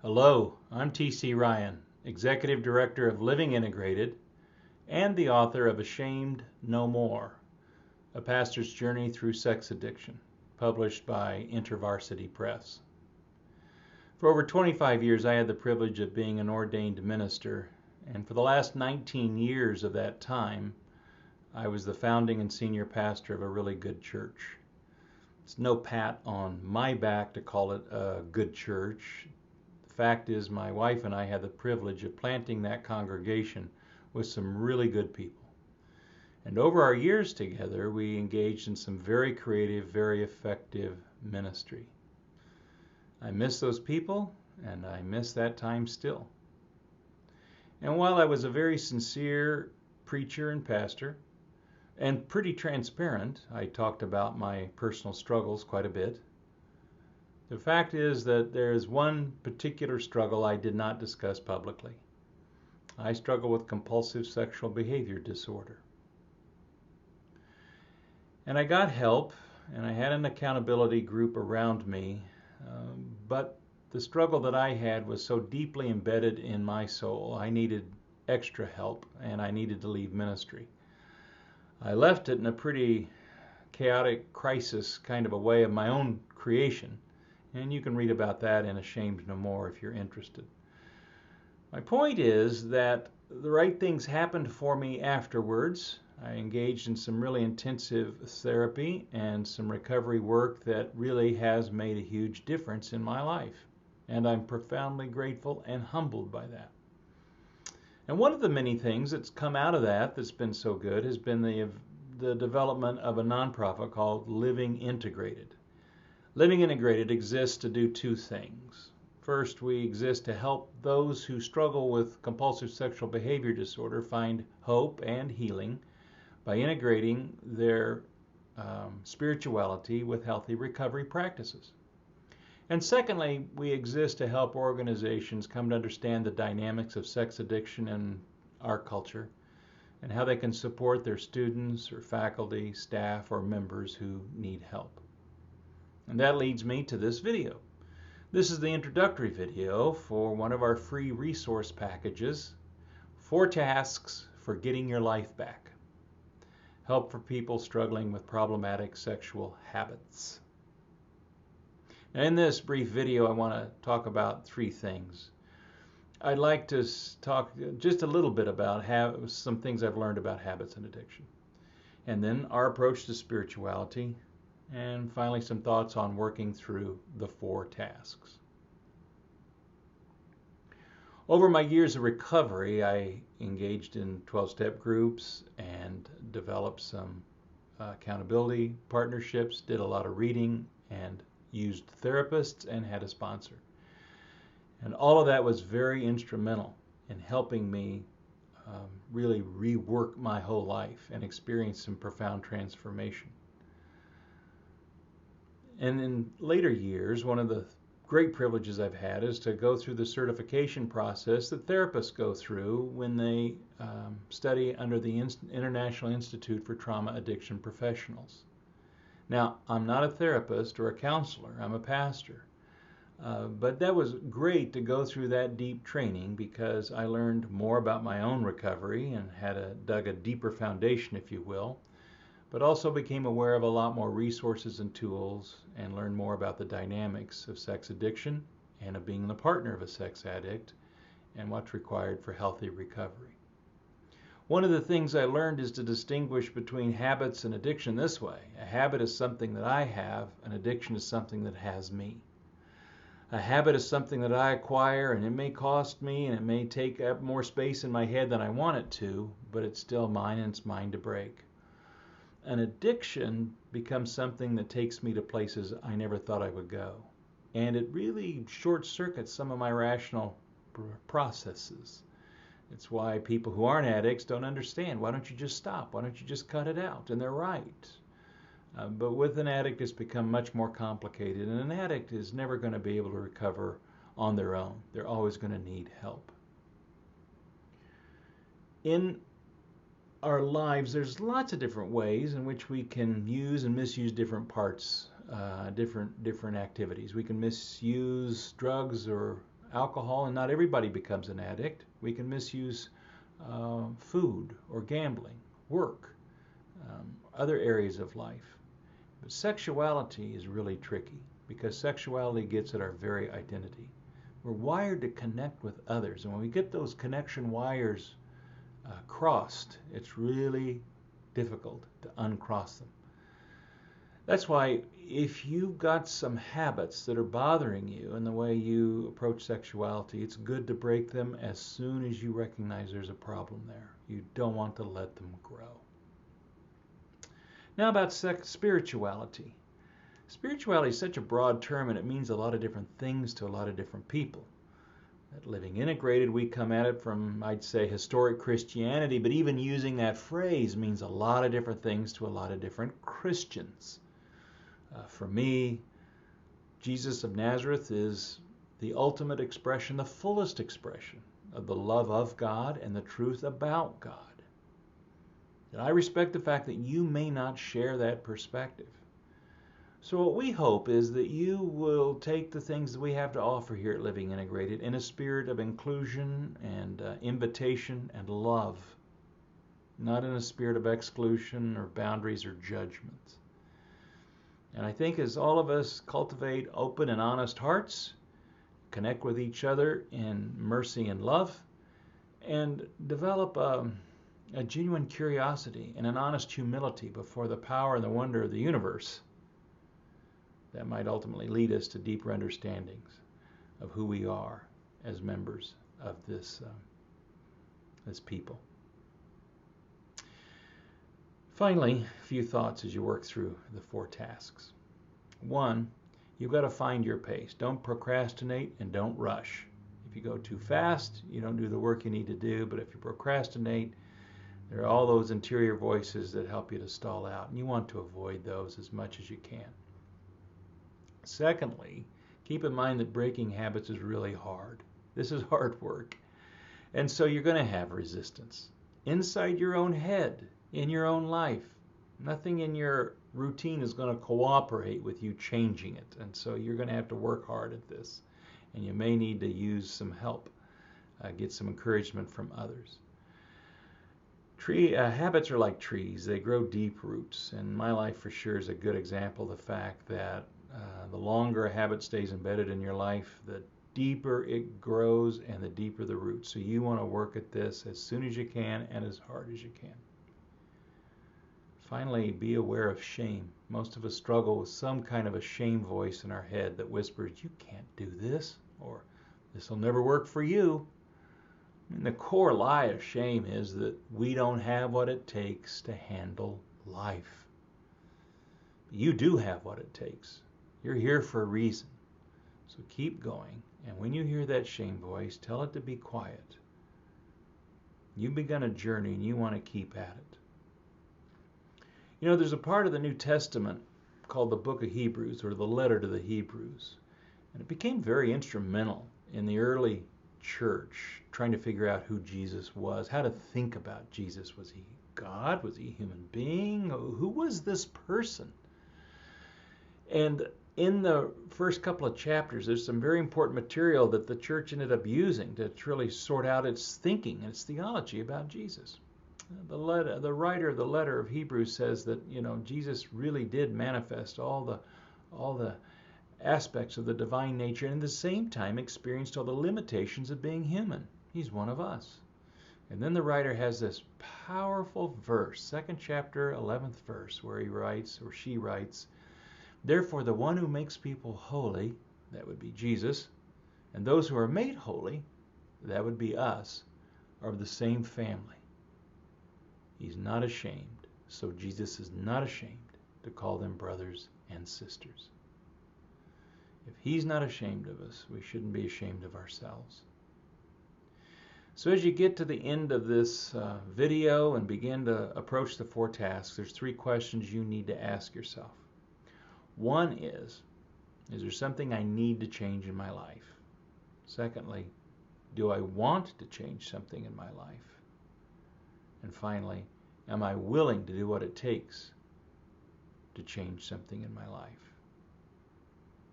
Hello, I'm T.C. Ryan, Executive Director of LivingIntegrated and the author of Ashamed No More, A Pastor's Journey Through Sex Addiction, published by InterVarsity Press. For over 25 years, I had the privilege of being an ordained minister, and for the last 19 years of that time, I was the founding and senior pastor of a really good church. It's no pat on my back to call it a good church. The fact is, my wife and I had the privilege of planting that congregation with some really good people. And over our years together, we engaged in some very creative, very effective ministry. I miss those people, and I miss that time still. And while I was a very sincere preacher and pastor, and pretty transparent, I talked about my personal struggles quite a bit. The fact is that there is one particular struggle I did not discuss publicly. I struggle with compulsive sexual behavior disorder. And I got help, and I had an accountability group around me, but the struggle that I had was so deeply embedded in my soul, I needed extra help, and I needed to leave ministry. I left it in a pretty chaotic crisis kind of a way of my own creation, and you can read about that in Ashamed No More if you're interested. My point is that the right things happened for me afterwards. I engaged in some really intensive therapy and some recovery work that really has made a huge difference in my life, and I'm profoundly grateful and humbled by that. And one of the many things that's come out of that that's been so good has been the development of a nonprofit called LivingIntegrated. LivingIntegrated exists to do two things. First, we exist to help those who struggle with compulsive sexual behavior disorder find hope and healing by integrating their spirituality with healthy recovery practices. And secondly, we exist to help organizations come to understand the dynamics of sex addiction in our culture and how they can support their students or faculty, staff, or members who need help. And that leads me to this video. This is the introductory video for one of our free resource packages, 4 tasks for getting your life back. Help for people struggling with problematic sexual habits. Now, in this brief video, I want to talk about 3 things. I'd like to talk just a little bit about some things I've learned about habits and addiction, and then our approach to spirituality, and finally some thoughts on working through the 4 tasks. Over my years of recovery, I engaged in 12-step groups and developed some accountability partnerships, did a lot of reading, and used therapists and had a sponsor. And all of that was very instrumental in helping me really rework my whole life and experience some profound transformation. And in later years, one of the great privileges I've had is to go through the certification process that therapists go through when they study under the International Institute for Trauma Addiction Professionals. Now, I'm not a therapist or a counselor, I'm a pastor. But that was great to go through that deep training because I learned more about my own recovery and dug a deeper foundation, if you will, but also became aware of a lot more resources and tools and learned more about the dynamics of sex addiction and of being the partner of a sex addict and what's required for healthy recovery. One of the things I learned is to distinguish between habits and addiction this way. A habit is something that I have, an addiction is something that has me. A habit is something that I acquire, and it may cost me and it may take up more space in my head than I want it to, but it's still mine and it's mine to break. An addiction becomes something that takes me to places I never thought I would go. And it really short-circuits some of my rational processes. It's why people who aren't addicts don't understand. Why don't you just stop? Why don't you just cut it out? And they're right. But with an addict, it's become much more complicated. And an addict is never going to be able to recover on their own. They're always going to need help. In our lives, there's lots of different ways in which we can use and misuse different parts, different activities. We can misuse drugs or alcohol, and not everybody becomes an addict. We can misuse food or gambling, work, other areas of life. But sexuality is really tricky because sexuality gets at our very identity. We're wired to connect with others, and when we get those connection wires crossed, it's really difficult to uncross them. That's why if you've got some habits that are bothering you in the way you approach sexuality, it's good to break them as soon as you recognize there's a problem there. You don't want to let them grow. Now about spirituality. Spirituality is such a broad term, and it means a lot of different things to a lot of different people. At Living Integrated, we come at it from, I'd say, historic Christianity, but even using that phrase means a lot of different things to a lot of different Christians. For me, Jesus of Nazareth is the ultimate expression, the fullest expression of the love of God and the truth about God. And I respect the fact that you may not share that perspective. So what we hope is that you will take the things that we have to offer here at Living Integrated in a spirit of inclusion and invitation and love, not in a spirit of exclusion or boundaries or judgment. And I think as all of us cultivate open and honest hearts, connect with each other in mercy and love, and develop a genuine curiosity and an honest humility before the power and the wonder of the universe, that might ultimately lead us to deeper understandings of who we are as members of this people. Finally, a few thoughts as you work through the 4 tasks. 1, you've got to find your pace. Don't procrastinate and don't rush. If you go too fast, you don't do the work you need to do, but if you procrastinate, there are all those interior voices that help you to stall out, and you want to avoid those as much as you can. Secondly, keep in mind that breaking habits is really hard. This is hard work. And so you're going to have resistance inside your own head, in your own life. Nothing in your routine is going to cooperate with you changing it. And so you're going to have to work hard at this. And you may need to use some help, get some encouragement from others. Habits are like trees. They grow deep roots. And my life for sure is a good example of the fact that the longer a habit stays embedded in your life, the deeper it grows and the deeper the roots. So you want to work at this as soon as you can and as hard as you can. Finally, be aware of shame. Most of us struggle with some kind of a shame voice in our head that whispers, you can't do this, or this will never work for you. I mean, the core lie of shame is that we don't have what it takes to handle life. You do have what it takes. You're here for a reason. So keep going. And when you hear that shame voice, tell it to be quiet. You've begun a journey and you want to keep at it. You know, there's a part of the New Testament called the book of Hebrews, or the letter to the Hebrews. And it became very instrumental in the early church, trying to figure out who Jesus was, how to think about Jesus. Was he God? Was he a human being? Who was this person? And in the first couple of chapters, there's some very important material that the church ended up using to really sort out its thinking and its theology about Jesus. The writer of the letter of Hebrews says that, you know, Jesus really did manifest all the aspects of the divine nature, and at the same time experienced all the limitations of being human. He's one of us. And then the writer has this powerful verse, 2nd chapter, 11th verse, where he writes, or she writes, therefore the one who makes people holy, that would be Jesus, and those who are made holy, that would be us, are of the same family. He's not ashamed, so Jesus is not ashamed to call them brothers and sisters. If he's not ashamed of us, we shouldn't be ashamed of ourselves. So as you get to the end of this video and begin to approach the 4 tasks, there's 3 questions you need to ask yourself. One is there something I need to change in my life? Secondly, do I want to change something in my life? And finally, am I willing to do what it takes to change something in my life?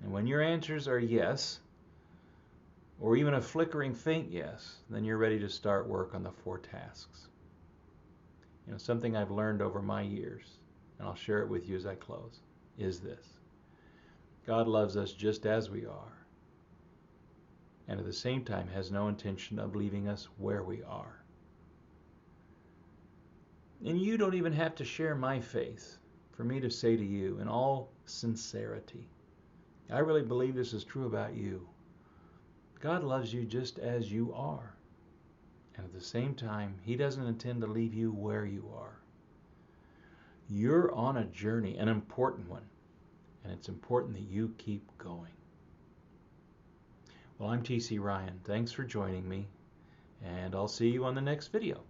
And when your answers are yes, or even a flickering faint yes, then you're ready to start work on the 4 tasks. You know, something I've learned over my years, and I'll share it with you as I close, is this. God loves us just as we are, and at the same time has no intention of leaving us where we are. And you don't even have to share my faith for me to say to you in all sincerity, I really believe this is true about you. God loves you just as you are. And at the same time, He doesn't intend to leave you where you are. You're on a journey, an important one, and it's important that you keep going. Well, I'm T.C. Ryan. Thanks for joining me, and I'll see you on the next video.